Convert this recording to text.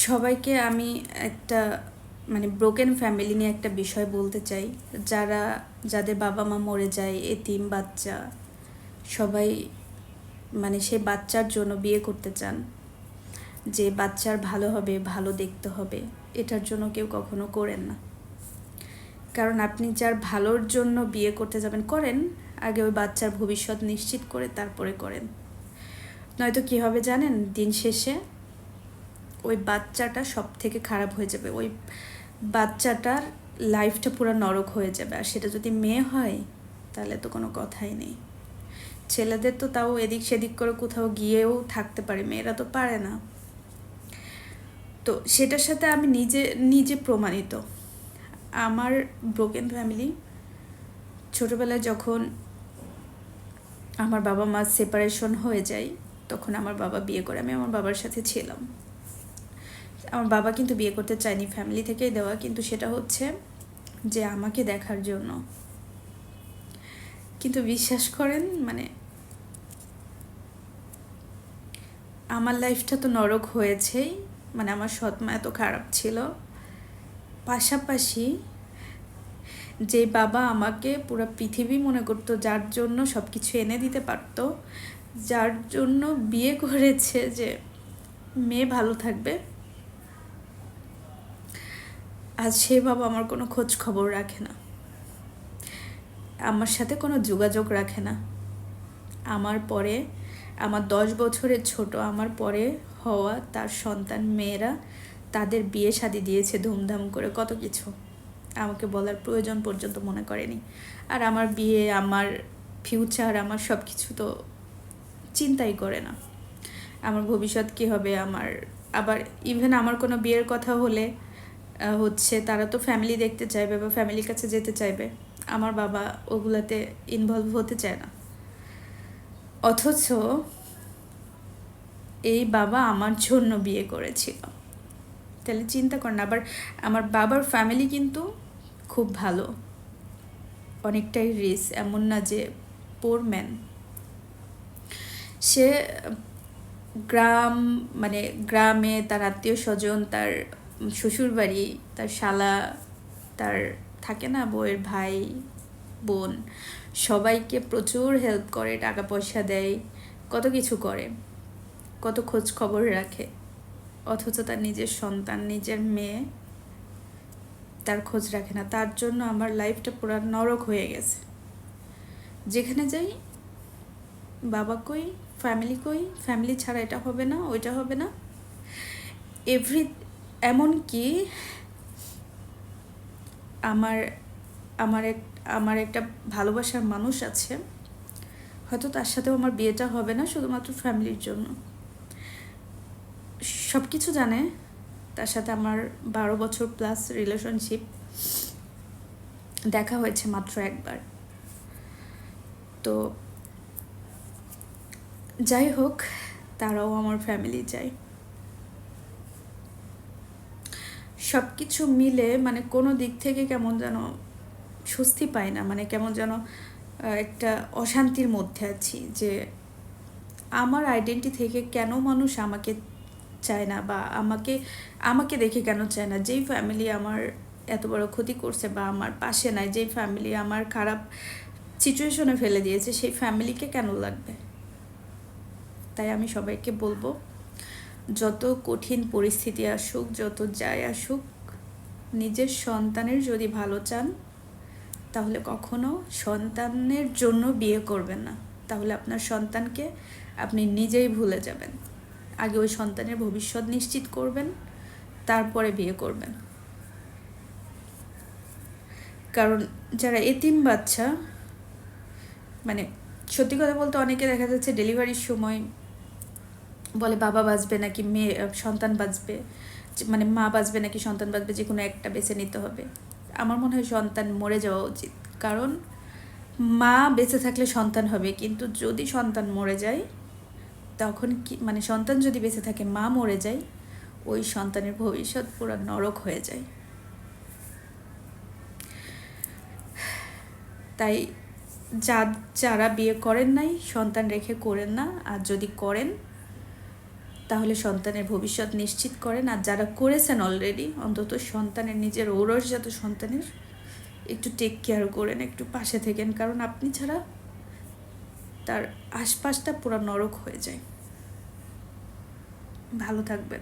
সবাইকে আমি একটা ব্রোকেন ফ্যামিলি নিয়ে একটা বিষয় বলতে চাই। যাদের বাবা মা মরে যায়, এতিম বাচ্চা, সবাই সেই বাচ্চার জন্য বিয়ে করতে চান, যে বাচ্চার ভালো হবে, ভালো দেখতে হবে, এটার জন্য কেউ কখনো করেন না। কারণ আপনি যার ভালোর জন্য বিয়ে করতে যাবেন, করেন, আগে ওই বাচ্চার ভবিষ্যৎ নিশ্চিত করে তারপরে করেন। নয়তো কী হবে জানেন, দিন শেষে ওই বাচ্চাটা সব থেকে খারাপ হয়ে যাবে। ওই বাচ্চাটার লাইফটা পুরো নরক হয়ে যাবে। আর সেটা যদি মেয়ে হয় তাহলে তো কোনো কথাই নেই। ছেলেদের তো তাও এদিক সেদিক করে কোথাও গিয়েও থাকতে পারে, মেয়েরা তো পারে না। তো সেটার সাথে আমি নিজে নিজে প্রমাণিত। আমার ব্রোকেন ফ্যামিলি, ছোটোবেলায় যখন আমার বাবা মা সেপারেশন হয়ে যায়, তখন আমার বাবা বিয়ে করে। আমি আমার বাবার সাথে ছিলাম। আমার বাবা কিন্তু বিয়ে করতে চায়নি, ফ্যামিলি থেকেই দেওয়া, কিন্তু সেটা হচ্ছে যে আমাকে দেখার জন্য। কিন্তু বিশ্বাস করেন, আমার লাইফটা তো নরক হয়েছেই। আমার সৎমা এত খারাপ ছিল, পাশাপাশি যে বাবা আমাকে পুরো পৃথিবী মনে করতো, যার জন্য সব কিছু এনে দিতে পারতো, যার জন্য বিয়ে করেছে যে মেয়ে ভালো থাকবে, আজ সে বাবা আমার কোনো খোঁজ খবর রাখে না, আমার সাথে কোনো যোগাযোগ রাখে না। আমার পরে, আমার 10 বছরের ছোট আমার পরে হওয়া তার সন্তান মেয়েরা তাদের বিয়ে শাদী দিয়েছে ধুমধাম করে, কত কিছু আমাকে বলার প্রয়োজন পর্যন্ত মনে করেনি। আর আমার বিয়ে, আমার ফিউচার, আমার সব কিছু তো চিন্তাই করে না। আমার ভবিষ্যৎ কী হবে, আবার ইভেন আমার কোনো বিয়ের কথা হলে তারা তো ফ্যামিলি দেখতে চাইবে বা ফ্যামিলির কাছে যেতে চাইবে। আমার বাবা ওগুলাতে ইনভলভ হতে চায় না। অথচ এই বাবা আমার জন্য বিয়ে করেছিল। তাহলে চিন্তা করেন। আবার আমার বাবার ফ্যামিলি কিন্তু খুব ভালো, অনেকটাই রিচ, এমন না যে পোর ম্যান। সে গ্রামে তার আত্মীয় স্বজন, তার শ্বশুরবাড়ি, তার শালা, তার থাকে না বউয়ের ভাই বোন, সবাইকে প্রচুর হেল্প করে, টাকা পয়সা দেয়, কত কিছু করে, কত খোঁজ খবর রাখে। অথচ তার নিজের সন্তান, নিজের মেয়ে, তার খোঁজ রাখে না। তার জন্য আমার লাইফটা পুরো নরক হয়ে গেছে। যেখানে যাই, বাবা কই, ফ্যামিলি কই, ফ্যামিলি ছাড়া এটা হবে না, ওইটা হবে না, এমনকি আমার আমার এক আমার একটা ভালোবাসার মানুষ আছে, হয়তো তার সাথেও আমার বিয়েটা হবে না, শুধুমাত্র ফ্যামিলির জন্য। সব কিছু জানে, তার সাথে আমার 12 বছর প্লাস রিলেশনশিপ, দেখা হয়েছে মাত্র একবার। তো যাই হোক, তারাও আমার ফ্যামিলি চাই। সব কিছু মিলে কোনো দিক থেকে কেমন যেন স্বস্তি পাই না, কেমন যেন একটা অশান্তির মধ্যে আছি, যে আমার আইডেন্টি থেকে কেন মানুষ আমাকে চায় না, বা আমাকে দেখে কেন চায় না। যেই ফ্যামিলি আমার এত বড় ক্ষতি করছে বা আমার পাশে নাই, যেই ফ্যামিলি আমার খারাপ সিচুয়েশনে ফেলে দিয়েছে, সেই ফ্যামিলিকে কেন লাগবে? তাই আমি সবাইকে বলবো, যত কঠিন পরিস্থিতি আসুক, যত যাই আসুক, নিজের সন্তানের যদি ভালো চান, তাহলে কখনো সন্তানের জন্য বিয়ে করবেন না। তাহলে আপনার সন্তানকে আপনি নিজেই ভুলে যাবেন। আগে ওই সন্তানের ভবিষ্যৎ নিশ্চিত করবেন, তারপরে বিয়ে করবেন। কারণ যারা এতিম বাচ্চা, সত্যি কথা বলতে, অনেকে দেখা যাচ্ছে ডেলিভারির সময় বলে বাবা বাঁচবে নাকি মেয়ে, সন্তান বাঁচবে, মা বাঁচবে নাকি সন্তান বাঁচবে, যে কোনো একটা বেছে নিতে হবে। আমার মনে হয় সন্তান মরে যাওয়া উচিত। কারণ মা বেঁচে থাকলে সন্তান হবে, কিন্তু যদি সন্তান মরে যায়, তখন কি সন্তান যদি বেঁচে থাকে, মা মরে যায়, ওই সন্তানের ভবিষ্যৎ পুরো নরক হয়ে যায়। তাই যারা বিয়ে করেন নাই, সন্তান রেখে করেন না। আর যদি করেন, তাহলে সন্তানের ভবিষ্যৎ নিশ্চিত করেন। আর যারা করেছেন অলরেডি, অন্তত সন্তানের নিজের ঔরসজাত সন্তানের একটু টেক কেয়ার করেন, একটু পাশে থেকেন, কারণ আপনি ছাড়া তার আশপাশটা পুরো নরক হয়ে যায়। ভালো থাকবেন।